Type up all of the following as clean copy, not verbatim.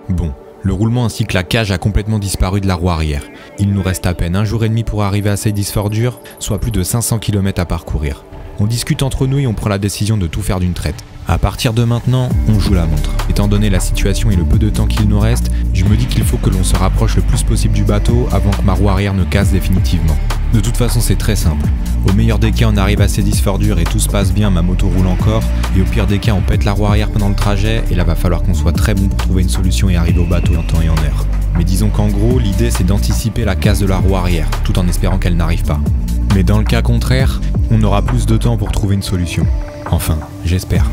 Bon, le roulement ainsi que la cage a complètement disparu de la roue arrière. Il nous reste à peine 1 jour et demi pour arriver à Seydisfjordur, soit plus de 500 km à parcourir. On discute entre nous et on prend la décision de tout faire d'une traite. À partir de maintenant, on joue la montre. Étant donné la situation et le peu de temps qu'il nous reste, je me dis qu'il faut que l'on se rapproche le plus possible du bateau avant que ma roue arrière ne casse définitivement. De toute façon, c'est très simple. Au meilleur des cas, on arrive à Seydisfjordur et tout se passe bien, ma moto roule encore. Et au pire des cas, on pète la roue arrière pendant le trajet et là va falloir qu'on soit très bon pour trouver une solution et arriver au bateau en temps et en heure. Mais disons qu'en gros, l'idée c'est d'anticiper la casse de la roue arrière, tout en espérant qu'elle n'arrive pas. Mais dans le cas contraire, on aura plus de temps pour trouver une solution. Enfin, j'espère.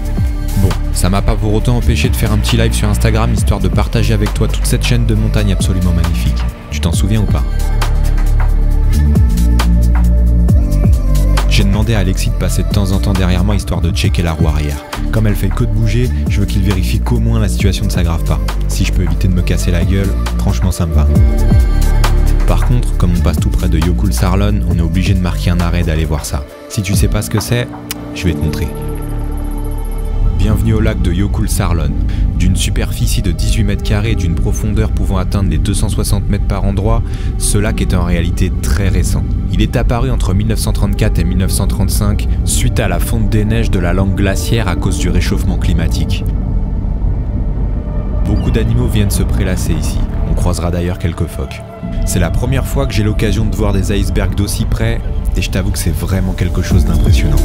Bon, ça m'a pas pour autant empêché de faire un petit live sur Instagram histoire de partager avec toi toute cette chaîne de montagnes absolument magnifique. Tu t'en souviens ou pas? J'ai demandé à Alexis de passer de temps en temps derrière moi histoire de checker la roue arrière. Comme elle fait que de bouger, je veux qu'il vérifie qu'au moins la situation ne s'aggrave pas. Si je peux éviter de me casser la gueule, franchement ça me va. Par contre, comme on passe tout près de Jökulsárlón, on est obligé de marquer un arrêt et d'aller voir ça. Si tu sais pas ce que c'est, je vais te montrer. Bienvenue au lac de Jökulsárlón. D'une superficie de 18 mètres carrés et d'une profondeur pouvant atteindre les 260 mètres par endroit, ce lac est en réalité très récent. Il est apparu entre 1934 et 1935 suite à la fonte des neiges de la langue glaciaire à cause du réchauffement climatique. Beaucoup d'animaux viennent se prélasser ici, on croisera d'ailleurs quelques phoques. C'est la première fois que j'ai l'occasion de voir des icebergs d'aussi près et je t'avoue que c'est vraiment quelque chose d'impressionnant.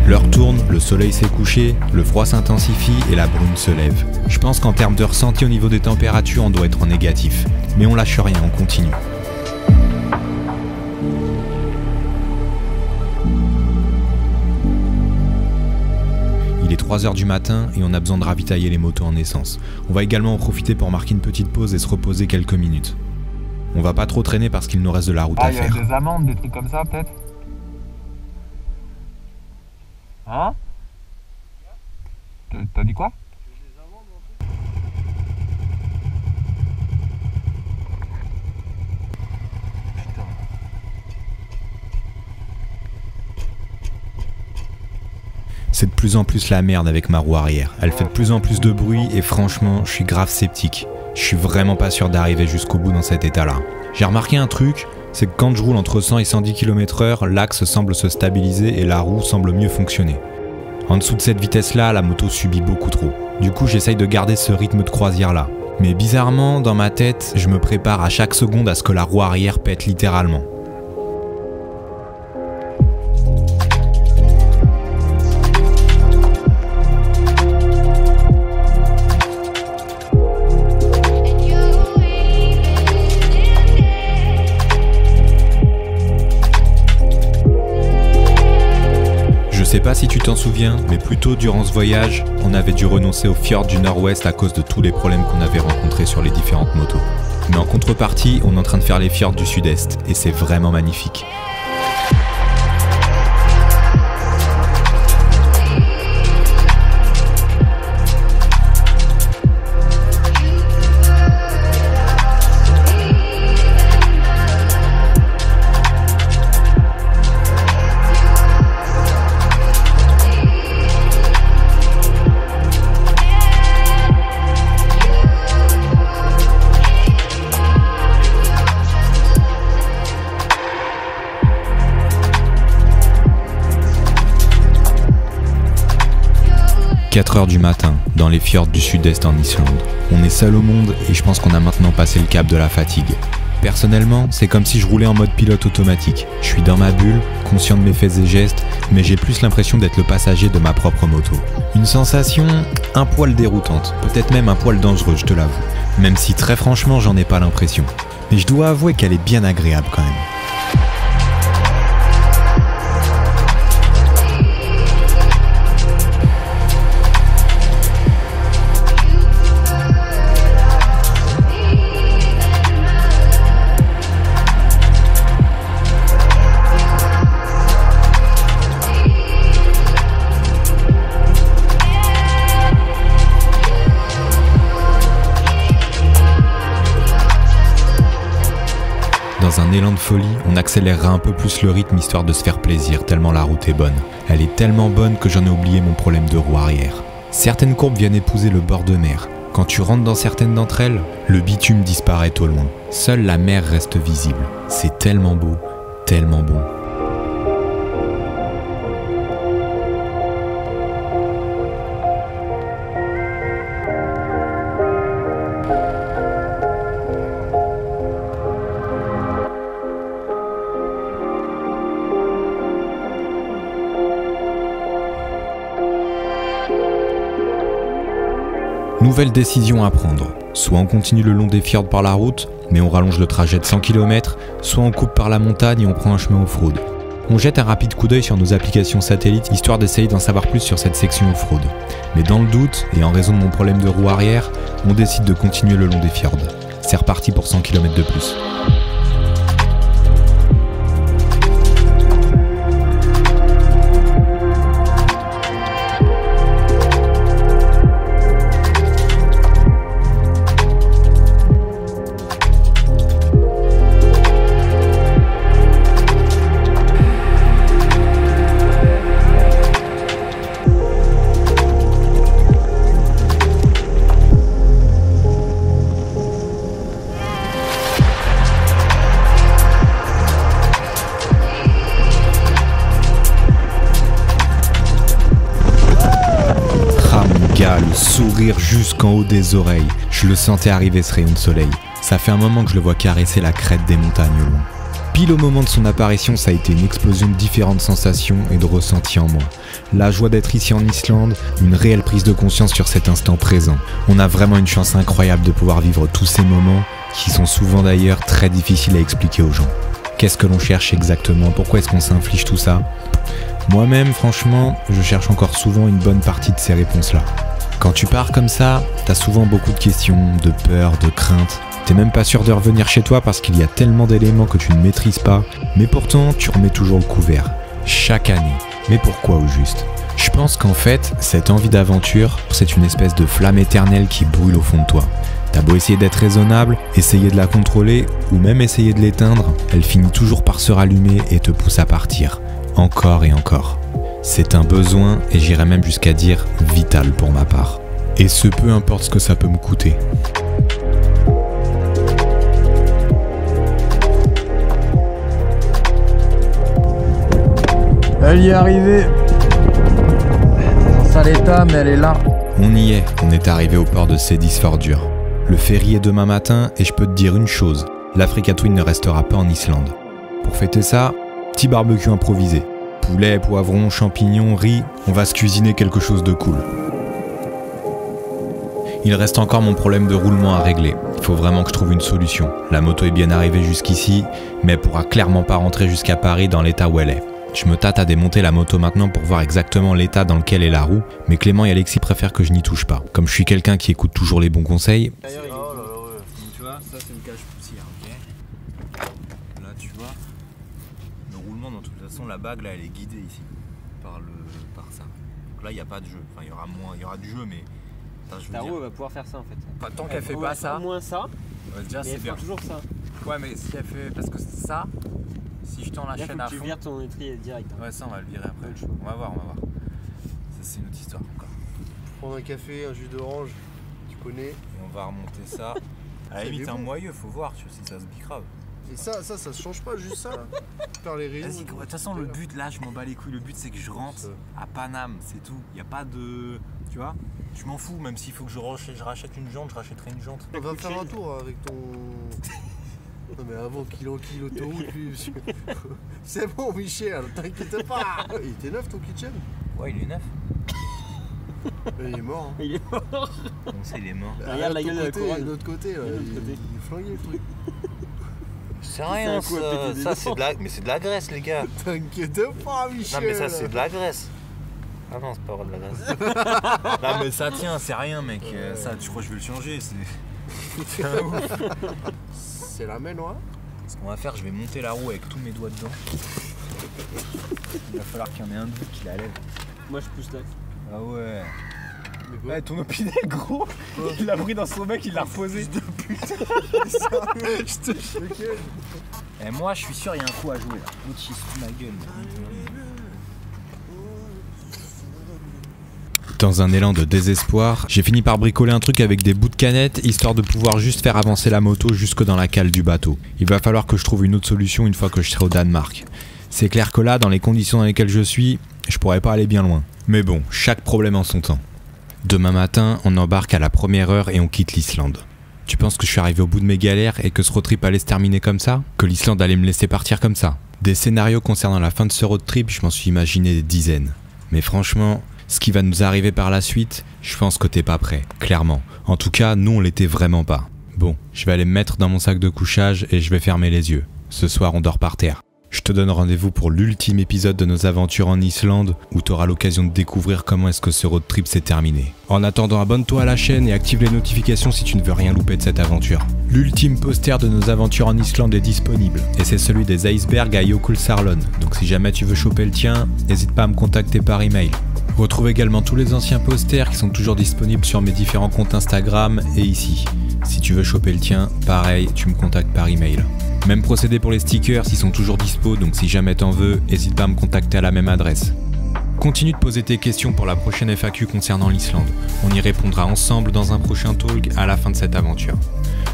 L'heure tourne, le soleil s'est couché, le froid s'intensifie et la brume se lève. Je pense qu'en termes de ressenti au niveau des températures, on doit être en négatif. Mais on lâche rien, on continue. Il est 3 h du matin et on a besoin de ravitailler les motos en essence. On va également en profiter pour marquer une petite pause et se reposer quelques minutes. On va pas trop traîner parce qu'il nous reste de la route à faire. Il y a des amendes, des trucs comme ça peut-être? Hein? T'as dit quoi? C'est de plus en plus la merde avec ma roue arrière. Elle fait de plus en plus de bruit et franchement, je suis grave sceptique. Je suis vraiment pas sûr d'arriver jusqu'au bout dans cet état-là. J'ai remarqué un truc, c'est que quand je roule entre 100 et 110 km/h, l'axe semble se stabiliser et la roue semble mieux fonctionner. En dessous de cette vitesse-là, la moto subit beaucoup trop. Du coup, j'essaye de garder ce rythme de croisière-là. Mais bizarrement, dans ma tête, je me prépare à chaque seconde à ce que la roue arrière pète littéralement. Je sais pas si tu t'en souviens, mais plus tôt durant ce voyage, on avait dû renoncer au fjord du nord-ouest à cause de tous les problèmes qu'on avait rencontrés sur les différentes motos. Mais en contrepartie, on est en train de faire les fjords du sud-est, et c'est vraiment magnifique. « 4 h du matin, dans les fjords du sud-est en Islande. On est seul au monde et je pense qu'on a maintenant passé le cap de la fatigue. Personnellement, c'est comme si je roulais en mode pilote automatique. Je suis dans ma bulle, conscient de mes faits et gestes, mais j'ai plus l'impression d'être le passager de ma propre moto. Une sensation un poil déroutante, peut-être même un poil dangereuse, je te l'avoue. Même si très franchement, j'en ai pas l'impression. Mais je dois avouer qu'elle est bien agréable quand même. dans un élan de folie, on accélérera un peu plus le rythme histoire de se faire plaisir tellement la route est bonne. Elle est tellement bonne que j'en ai oublié mon problème de roue arrière. Certaines courbes viennent épouser le bord de mer. Quand tu rentres dans certaines d'entre elles, le bitume disparaît au loin. Seule la mer reste visible. C'est tellement beau, tellement bon. Nouvelle décision à prendre. Soit on continue le long des fjords par la route, mais on rallonge le trajet de 100 km, soit on coupe par la montagne et on prend un chemin off-road. On jette un rapide coup d'œil sur nos applications satellites histoire d'essayer d'en savoir plus sur cette section off-road. Mais dans le doute, et en raison de mon problème de roue arrière, on décide de continuer le long des fjords. C'est reparti pour 100 km de plus. Le sourire jusqu'en haut des oreilles. Je le sentais arriver ce rayon de soleil. Ça fait un moment que je le vois caresser la crête des montagnes au loin. Pile au moment de son apparition, ça a été une explosion de différentes sensations et de ressentis en moi. La joie d'être ici en Islande, une réelle prise de conscience sur cet instant présent. On a vraiment une chance incroyable de pouvoir vivre tous ces moments qui sont souvent d'ailleurs très difficiles à expliquer aux gens. Qu'est-ce que l'on cherche exactement? Pourquoi est-ce qu'on s'inflige tout ça? Moi-même, franchement, je cherche encore souvent une bonne partie de ces réponses-là. Quand tu pars comme ça, t'as souvent beaucoup de questions, de peurs, de craintes. T'es même pas sûr de revenir chez toi parce qu'il y a tellement d'éléments que tu ne maîtrises pas. Mais pourtant, tu remets toujours le couvert. Chaque année. Mais pourquoi au juste? Je pense qu'en fait, cette envie d'aventure, c'est une espèce de flamme éternelle qui brûle au fond de toi. T'as beau essayer d'être raisonnable, essayer de la contrôler, ou même essayer de l'éteindre, elle finit toujours par se rallumer et te pousse à partir. Encore et encore. C'est un besoin, et j'irais même jusqu'à dire vital pour ma part. Et ce peu importe ce que ça peut me coûter. Elle y est arrivée. Dans un sale état, mais elle est là. On y est, on est arrivé au port de Seyðisfjörður. Le ferry est demain matin, et je peux te dire une chose, l'Africa Twin ne restera pas en Islande. Pour fêter ça, petit barbecue improvisé. Poulet, poivrons, champignons, riz, on va se cuisiner quelque chose de cool. Il reste encore mon problème de roulement à régler. Il faut vraiment que je trouve une solution. La moto est bien arrivée jusqu'ici, mais elle pourra clairement pas rentrer jusqu'à Paris dans l'état où elle est. Je me tâte à démonter la moto maintenant pour voir exactement l'état dans lequel est la roue, mais Clément et Alexis préfèrent que je n'y touche pas. Comme je suis quelqu'un qui écoute toujours les bons conseils... D'ailleurs, tu vois, ça c'est une cage poussière, ok. Là, tu vois, le roulement, dans toute façon, la bague là, elle est guidée ici par ça. Donc là, il n'y a pas de jeu. Enfin, il y aura du jeu, mais ta roue va pouvoir faire ça en fait. Enfin, tant qu'elle fait pas ça. Au moins ça. Déjà, c'est bien. Toujours ça. Ouais, mais si elle fait, parce que ça, si je tends la chaîne à fond. Tu vires ton étrier direct. Ouais, ça, on va le virer après. On va voir. Ça, c'est une autre histoire encore. Prendre un café, un jus d'orange, tu connais. Et on va remonter ça. À la limite, un moyeu, faut voir, tu vois, si ça se bicrave. Et ça se change pas, juste ça. Faire les rayons. Vas-y, de toute façon, le but là, je m'en bats les couilles. Le but, c'est que je rentre à Paname, c'est tout. Il n'y a pas de. Tu vois, je m'en fous, même s'il faut que je rachète une jante, je rachèterai une jante. On va faire un tour avec ton. Non, mais avant qu'il enquille l'autoroute, lui. C'est bon, Michel, t'inquiète pas. Il était neuf ton kitchen? Ouais, il est neuf. Il est mort. Hein. Il est mort. Comment ça, il est mort? Regarde la gueule de la couronne. De l'autre côté, il est flingué le truc. C'est rien, ça c'est de la... Mais c'est de la graisse, les gars. T'inquiète pas, Michel. Non, mais ça c'est de la graisse. Ah non, c'est pas vrai de la graisse. Non, mais ça tient, c'est rien, mec. Ça, tu crois que je vais le changer? C'est un ouf. C'est la main, ouais. Ce qu'on va faire, je vais monter la roue avec tous mes doigts dedans. Il va falloir qu'il y en ait un de vous qui la lève. Moi, je pousse là. Ah ouais. Ouais, ton opinel, gros, il l'a pris dans son mec, il l'a reposé. De putain. Je te jure. Et moi, je suis sûr, il y a un coup à jouer là. L'autre, il se fout ma gueule. Dans un élan de désespoir, j'ai fini par bricoler un truc avec des bouts de canettes, histoire de pouvoir juste faire avancer la moto jusque dans la cale du bateau. Il va falloir que je trouve une autre solution une fois que je serai au Danemark. C'est clair que là, dans les conditions dans lesquelles je suis, je pourrais pas aller bien loin. Mais bon, chaque problème en son temps. Demain matin, on embarque à la première heure et on quitte l'Islande. Tu penses que je suis arrivé au bout de mes galères et que ce road trip allait se terminer comme ça? Que l'Islande allait me laisser partir comme ça? Des scénarios concernant la fin de ce road trip, je m'en suis imaginé des dizaines. Mais franchement, ce qui va nous arriver par la suite, je pense que t'es pas prêt, clairement. En tout cas, nous on l'était vraiment pas. Bon, je vais aller me mettre dans mon sac de couchage et je vais fermer les yeux. Ce soir on dort par terre. Je te donne rendez-vous pour l'ultime épisode de nos aventures en Islande où tu auras l'occasion de découvrir comment est-ce que ce road trip s'est terminé. En attendant, abonne-toi à la chaîne et active les notifications si tu ne veux rien louper de cette aventure. L'ultime poster de nos aventures en Islande est disponible et c'est celui des icebergs à Jökulsárlón. Donc si jamais tu veux choper le tien, n'hésite pas à me contacter par email. Retrouve également tous les anciens posters qui sont toujours disponibles sur mes différents comptes Instagram et ici. Si tu veux choper le tien, pareil, tu me contactes par email. Même procédé pour les stickers, ils sont toujours dispo, donc si jamais t'en veux, n'hésite pas à me contacter à la même adresse. Continue de poser tes questions pour la prochaine FAQ concernant l'Islande. On y répondra ensemble dans un prochain talk à la fin de cette aventure.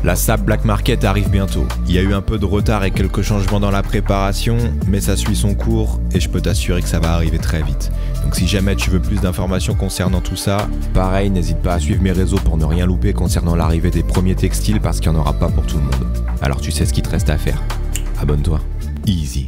La SAP Black Market arrive bientôt. Il y a eu un peu de retard et quelques changements dans la préparation, mais ça suit son cours et je peux t'assurer que ça va arriver très vite. Donc si jamais tu veux plus d'informations concernant tout ça, pareil, n'hésite pas à suivre mes réseaux pour ne rien louper concernant l'arrivée des premiers textiles parce qu'il n'y en aura pas pour tout le monde. Alors tu sais ce qu'il te reste à faire. Abonne-toi. Easy.